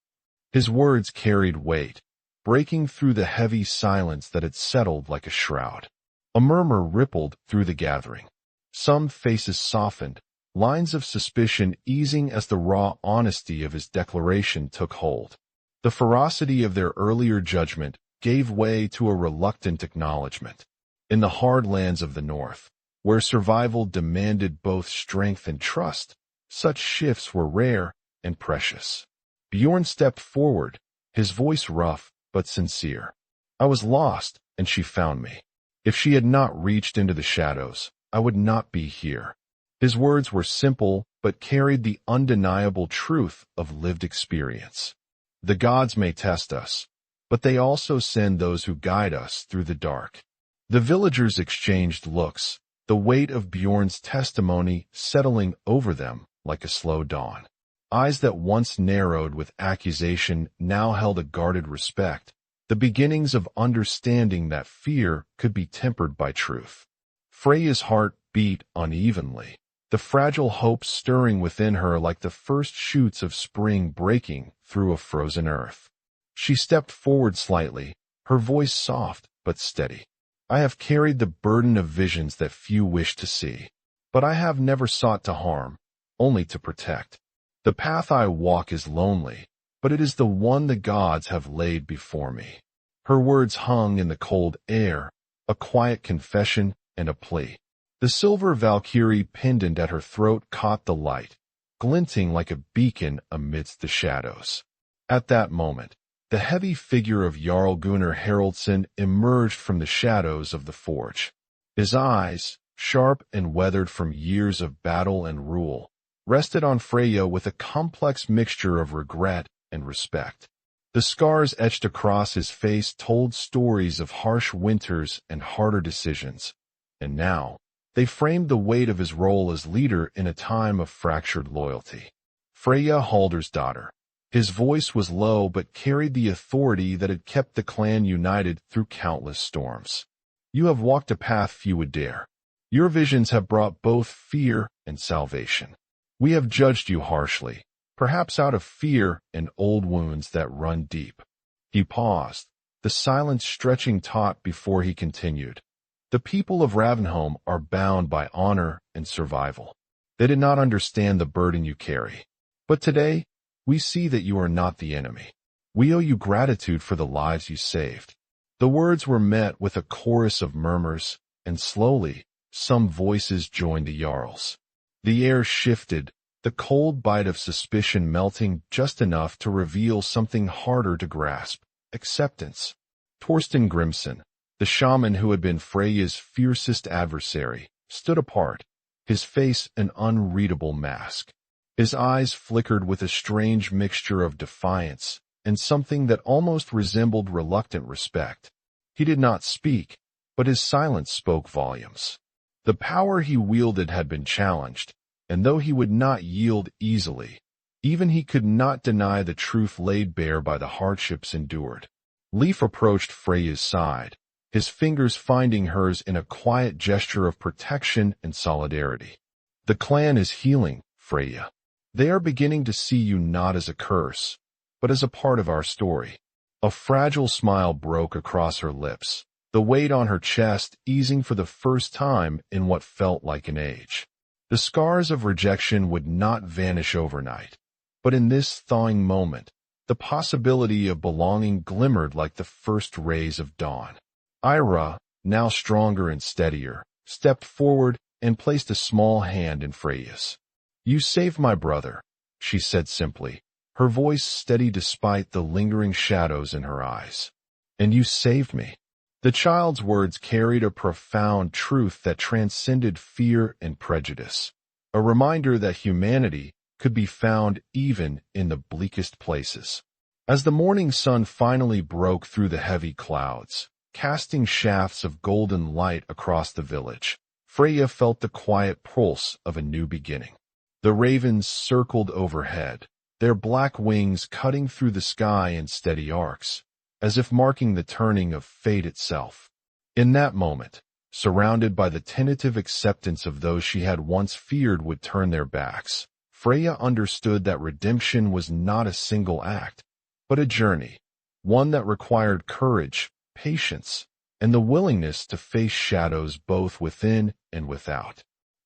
Speaker 1: His words carried weight, breaking through the heavy silence that had settled like a shroud. A murmur rippled through the gathering. Some faces softened, lines of suspicion easing as the raw honesty of his declaration took hold. The ferocity of their earlier judgment gave way to a reluctant acknowledgement. In the hard lands of the North, where survival demanded both strength and trust, such shifts were rare and precious. Bjorn stepped forward, his voice rough but sincere. I was lost, and she found me. If she had not reached into the shadows, I would not be here. His words were simple, but carried the undeniable truth of lived experience. The gods may test us, but they also send those who guide us through the dark. The villagers exchanged looks, the weight of Bjorn's testimony settling over them like a slow dawn. Eyes that once narrowed with accusation now held a guarded respect, the beginnings of understanding that fear could be tempered by truth. Freya's heart beat unevenly, the fragile hope stirring within her like the first shoots of spring breaking through a frozen earth. She stepped forward slightly, her voice soft but steady. I have carried the burden of visions that few wish to see, but I have never sought to harm, only to protect. The path I walk is lonely, but it is the one the gods have laid before me. Her words hung in the cold air, a quiet confession and a plea. The silver Valkyrie pendant at her throat caught the light, glinting like a beacon amidst the shadows. At that moment, the heavy figure of Jarl Gunnar Haraldsson emerged from the shadows of the forge. His eyes, sharp and weathered from years of battle and rule, rested on Freya with a complex mixture of regret and respect. The scars etched across his face told stories of harsh winters and harder decisions, and now they framed the weight of his role as leader in a time of fractured loyalty. Freya Haldorsdóttir. His voice was low but carried the authority that had kept the clan united through countless storms. You have walked a path few would dare. Your visions have brought both fear and salvation. We have judged you harshly, perhaps out of fear and old wounds that run deep. He paused, the silence stretching taut before he continued. The people of Ravenholm are bound by honor and survival. They did not understand the burden you carry. But today, we see that you are not the enemy. We owe you gratitude for the lives you saved. The words were met with a chorus of murmurs, and slowly, some voices joined the Jarl's. The air shifted, the cold bite of suspicion melting just enough to reveal something harder to grasp: acceptance. Torsten Grimson, the shaman who had been Freya's fiercest adversary, stood apart, his face an unreadable mask. His eyes flickered with a strange mixture of defiance and something that almost resembled reluctant respect. He did not speak, but his silence spoke volumes. The power he wielded had been challenged, and though he would not yield easily, even he could not deny the truth laid bare by the hardships endured. Leif approached Freya's side, his fingers finding hers in a quiet gesture of protection and solidarity. The clan is healing, Freya. They are beginning to see you not as a curse, but as a part of our story. A fragile smile broke across her lips, the weight on her chest easing for the first time in what felt like an age. The scars of rejection would not vanish overnight, but in this thawing moment, the possibility of belonging glimmered like the first rays of dawn. Ira, now stronger and steadier, stepped forward and placed a small hand in Freya's. You saved my brother, she said simply, her voice steady despite the lingering shadows in her eyes. And you saved me. The child's words carried a profound truth that transcended fear and prejudice, a reminder that humanity could be found even in the bleakest places. As the morning sun finally broke through the heavy clouds, casting shafts of golden light across the village, Freya felt the quiet pulse of a new beginning. The ravens circled overhead, their black wings cutting through the sky in steady arcs, as if marking the turning of fate itself. In that moment, surrounded by the tentative acceptance of those she had once feared would turn their backs, Freya understood that redemption was not a single act, but a journey, one that required courage, patience, and the willingness to face shadows both within and without.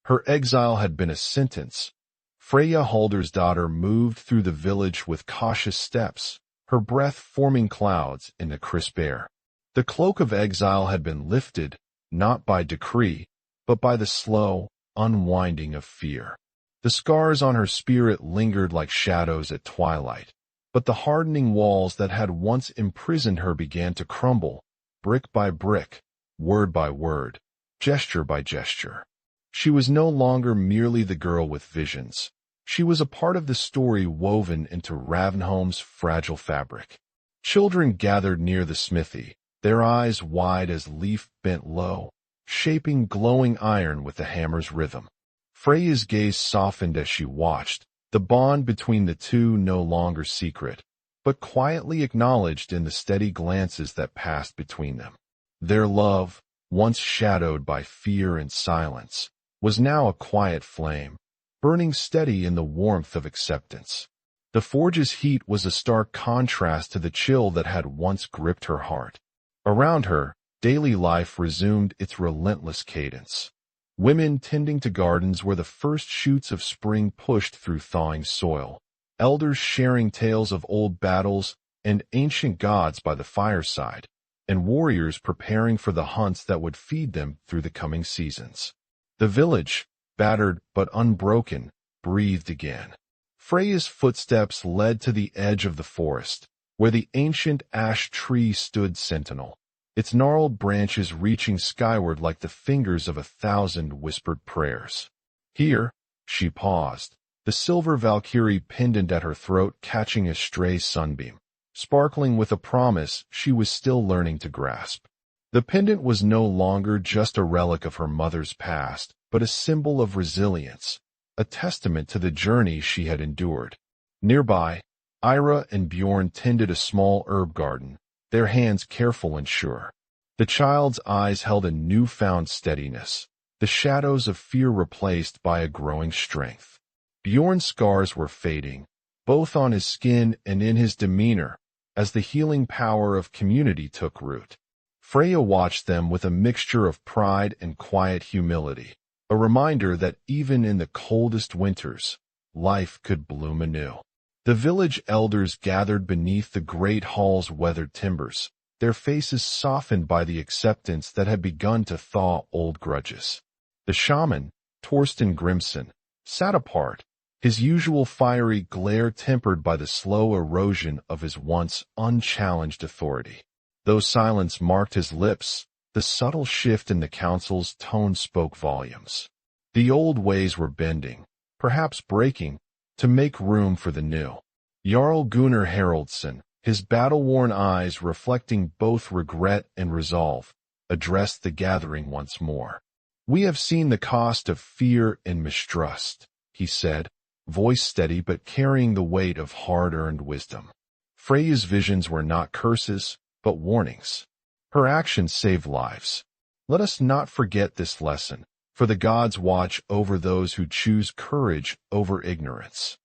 Speaker 1: Her exile had been a sentence. Freya Haldorsdóttir moved through the village with cautious steps, her breath forming clouds in the crisp air. The cloak of exile had been lifted, not by decree, but by the slow unwinding of fear. The scars on her spirit lingered like shadows at twilight, but the hardening walls that had once imprisoned her began to crumble, brick by brick, word by word, gesture by gesture. She was no longer merely the girl with visions. She was a part of the story woven into Ravnholm's fragile fabric. Children gathered near the smithy, their eyes wide as leaf bent low, shaping glowing iron with the hammer's rhythm. Freya's gaze softened as she watched, the bond between the two no longer secret, but quietly acknowledged in the steady glances that passed between them. Their love, once shadowed by fear and silence, was now a quiet flame, burning steady in the warmth of acceptance. The forge's heat was a stark contrast to the chill that had once gripped her heart. Around her, daily life resumed its relentless cadence. Women tending to gardens where the first shoots of spring pushed through thawing soil, elders sharing tales of old battles and ancient gods by the fireside, and warriors preparing for the hunts that would feed them through the coming seasons. The village, battered but unbroken, breathed again. Freya's footsteps led to the edge of the forest, where the ancient ash tree stood sentinel, its gnarled branches reaching skyward like the fingers of 1,000 whispered prayers. Here, she paused, the silver Valkyrie pendant at her throat catching a stray sunbeam, sparkling with a promise she was still learning to grasp. The pendant was no longer just a relic of her mother's past, but a symbol of resilience, a testament to the journey she had endured. Nearby, Ira and Bjorn tended a small herb garden, their hands careful and sure. The child's eyes held a newfound steadiness, the shadows of fear replaced by a growing strength. Bjorn's scars were fading, both on his skin and in his demeanor, as the healing power of community took root. Freya watched them with a mixture of pride and quiet humility, a reminder that even in the coldest winters, life could bloom anew. The village elders gathered beneath the great hall's weathered timbers, their faces softened by the acceptance that had begun to thaw old grudges. The shaman, Torsten Grimson, sat apart, his usual fiery glare tempered by the slow erosion of his once unchallenged authority. Though silence marked his lips, the subtle shift in the council's tone spoke volumes. The old ways were bending, perhaps breaking, to make room for the new. Jarl Gunnar Haraldsson, his battle-worn eyes reflecting both regret and resolve, addressed the gathering once more. "We have seen the cost of fear and mistrust," he said, voice steady but carrying the weight of hard-earned wisdom. Freya's visions were not curses, but warnings. Her actions saved lives. Let us not forget this lesson, for the gods watch over those who choose courage over ignorance.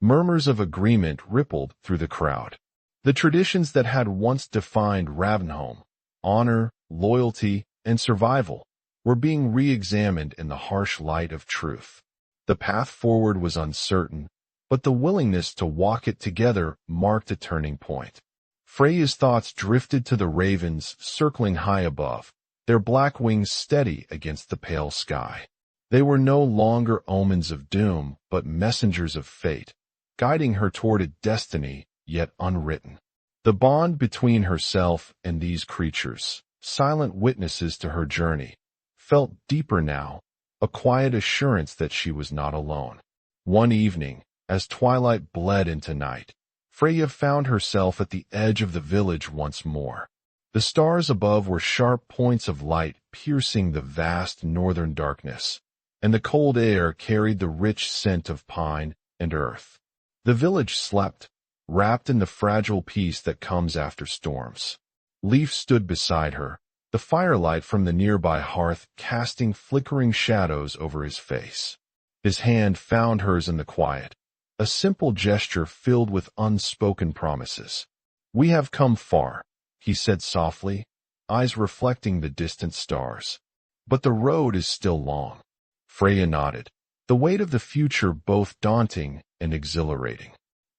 Speaker 1: Murmurs of agreement rippled through the crowd. The traditions that had once defined Ravnholm, honor, loyalty, and survival, were being re-examined in the harsh light of truth. The path forward was uncertain, but the willingness to walk it together marked a turning point. Freya's thoughts drifted to the ravens circling high above, their black wings steady against the pale sky. They were no longer omens of doom, but messengers of fate, guiding her toward a destiny yet unwritten. The bond between herself and these creatures, silent witnesses to her journey, felt deeper now, a quiet assurance that she was not alone. One evening, as twilight bled into night, Freya found herself at the edge of the village once more. The stars above were sharp points of light piercing the vast northern darkness, and the cold air carried the rich scent of pine and earth. The village slept, wrapped in the fragile peace that comes after storms. Leaf stood beside her, the firelight from the nearby hearth casting flickering shadows over his face. His hand found hers in the quiet, a simple gesture filled with unspoken promises. "We have come far," he said softly, eyes reflecting the distant stars. "But the road is still long." Freya nodded, the weight of the future both daunting and exhilarating.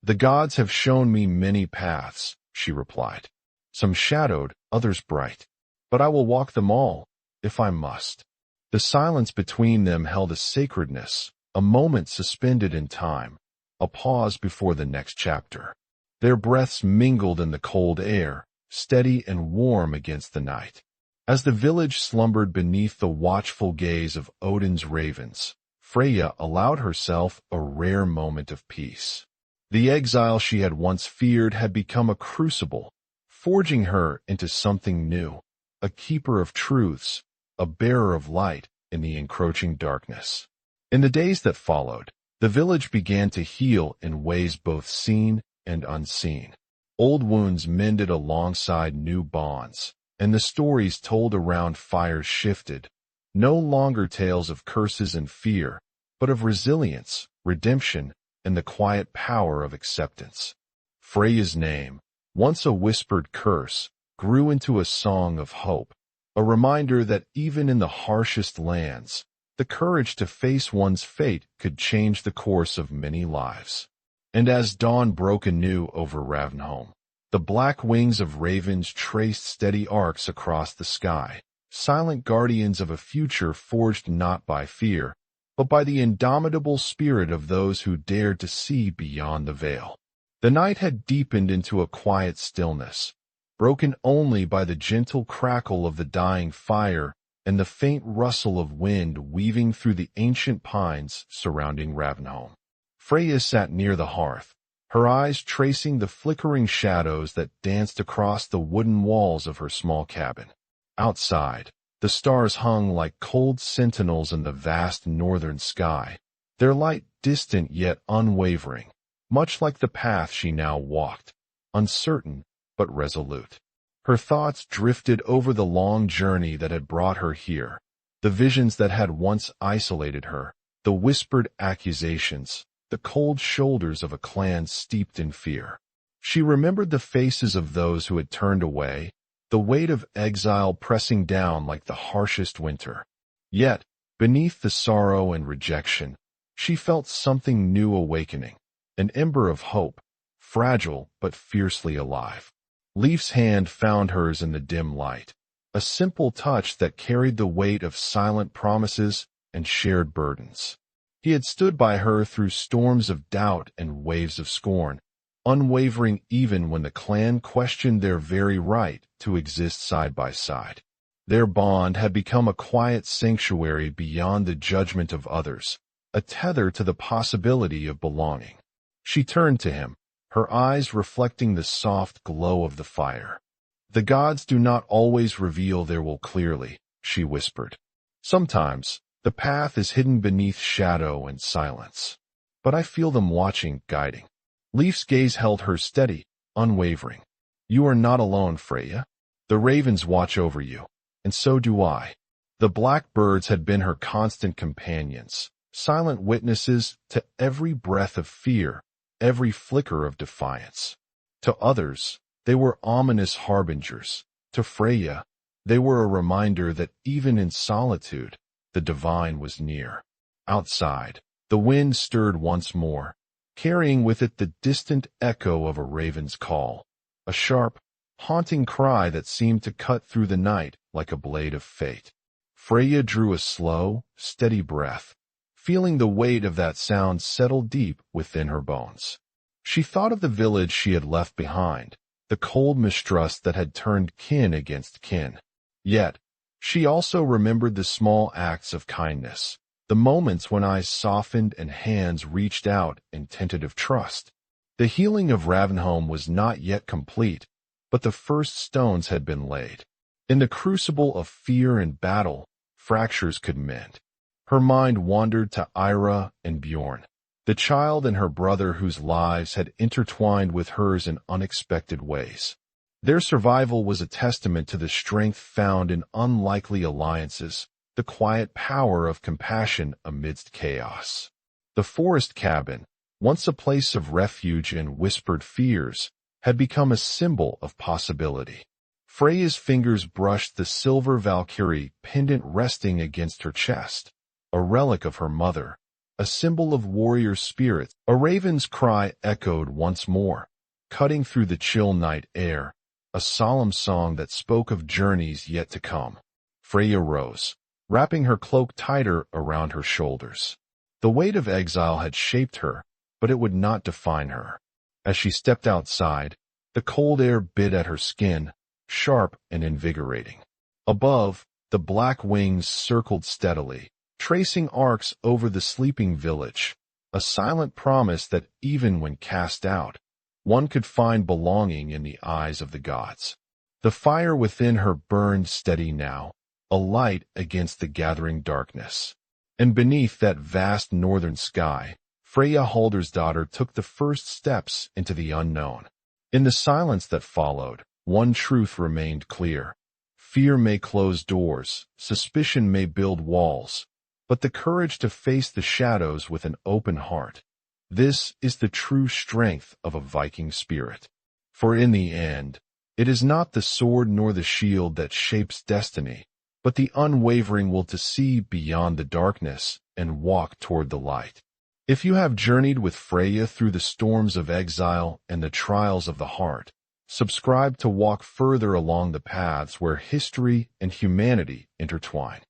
Speaker 1: "The gods have shown me many paths," she replied. "Some shadowed, others bright. But I will walk them all, if I must." The silence between them held a sacredness, a moment suspended in time, a pause before the next chapter. Their breaths mingled in the cold air, steady and warm against the night. As the village slumbered beneath the watchful gaze of Odin's ravens, Freya allowed herself a rare moment of peace. The exile she had once feared had become a crucible, forging her into something new, a keeper of truths, a bearer of light in the encroaching darkness. In the days that followed, the village began to heal in ways both seen and unseen. Old wounds mended alongside new bonds, and the stories told around fires shifted, no longer tales of curses and fear, but of resilience, redemption, and the quiet power of acceptance. Freya's name, once a whispered curse, grew into a song of hope, a reminder that even in the harshest lands, the courage to face one's fate could change the course of many lives. And as dawn broke anew over Ravnholm, the black wings of ravens traced steady arcs across the sky, silent guardians of a future forged not by fear, but by the indomitable spirit of those who dared to see beyond the veil. The night had deepened into a quiet stillness, broken only by the gentle crackle of the dying fire and the faint rustle of wind weaving through the ancient pines surrounding Ravnholm. Freya sat near the hearth, her eyes tracing the flickering shadows that danced across the wooden walls of her small cabin. Outside, the stars hung like cold sentinels in the vast northern sky, their light distant yet unwavering, much like the path she now walked, uncertain but resolute. Her thoughts drifted over the long journey that had brought her here, the visions that had once isolated her, the whispered accusations, the cold shoulders of a clan steeped in fear. She remembered the faces of those who had turned away, the weight of exile pressing down like the harshest winter. Yet, beneath the sorrow and rejection, she felt something new awakening, an ember of hope, fragile but fiercely alive. Leif's hand found hers in the dim light, a simple touch that carried the weight of silent promises and shared burdens. He had stood by her through storms of doubt and waves of scorn, unwavering even when the clan questioned their very right to exist side by side. Their bond had become a quiet sanctuary beyond the judgment of others, a tether to the possibility of belonging. She turned to him, her eyes reflecting the soft glow of the fire. "The gods do not always reveal their will clearly," she whispered. "Sometimes, the path is hidden beneath shadow and silence. But I feel them watching, guiding." Leif's gaze held her steady, unwavering. "You are not alone, Freya. The ravens watch over you, and so do I." The black birds had been her constant companions, silent witnesses to every breath of fear, every flicker of defiance. To others, they were ominous harbingers. To Freya, they were a reminder that even in solitude, the divine was near. Outside, the wind stirred once more, carrying with it the distant echo of a raven's call, a sharp, haunting cry that seemed to cut through the night like a blade of fate. Freya drew a slow, steady breath, feeling the weight of that sound settle deep within her bones. She thought of the village she had left behind, the cold mistrust that had turned kin against kin. Yet, she also remembered the small acts of kindness, the moments when eyes softened and hands reached out in tentative trust. The healing of Ravnholm was not yet complete, but the first stones had been laid. In the crucible of fear and battle, fractures could mend. Her mind wandered to Ira and Bjorn, the child and her brother whose lives had intertwined with hers in unexpected ways. Their survival was a testament to the strength found in unlikely alliances, the quiet power of compassion amidst chaos. The forest cabin, once a place of refuge and whispered fears, had become a symbol of possibility. Freya's fingers brushed the silver Valkyrie pendant resting against her chest, a relic of her mother, a symbol of warrior spirit. A raven's cry echoed once more, cutting through the chill night air, a solemn song that spoke of journeys yet to come. Freya rose, wrapping her cloak tighter around her shoulders. The weight of exile had shaped her, but it would not define her. As she stepped outside, the cold air bit at her skin, sharp and invigorating. Above, the black wings circled steadily, tracing arcs over the sleeping village, a silent promise that even when cast out, one could find belonging in the eyes of the gods. The fire within her burned steady now, a light against the gathering darkness. And beneath that vast northern sky, Freya Haldorsdóttir took the first steps into the unknown. In the silence that followed, one truth remained clear. Fear may close doors, suspicion may build walls, but the courage to face the shadows with an open heart, this is the true strength of a Viking spirit. For in the end, it is not the sword nor the shield that shapes destiny, but the unwavering will to see beyond the darkness and walk toward the light. If you have journeyed with Freya through the storms of exile and the trials of the heart, subscribe to walk further along the paths where history and humanity intertwine.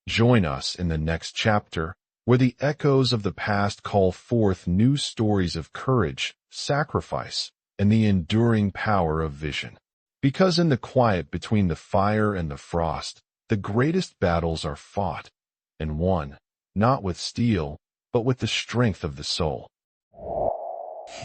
Speaker 1: Join us in the next chapter, where the echoes of the past call forth new stories of courage, sacrifice, and the enduring power of vision. Because in the quiet between the fire and the frost, the greatest battles are fought, and won, not with steel, but with the strength of the soul.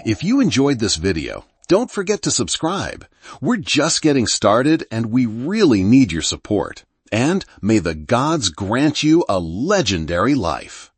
Speaker 2: If you enjoyed this video, don't forget to subscribe. We're just getting started and we really need your support. And may the gods grant you a legendary life.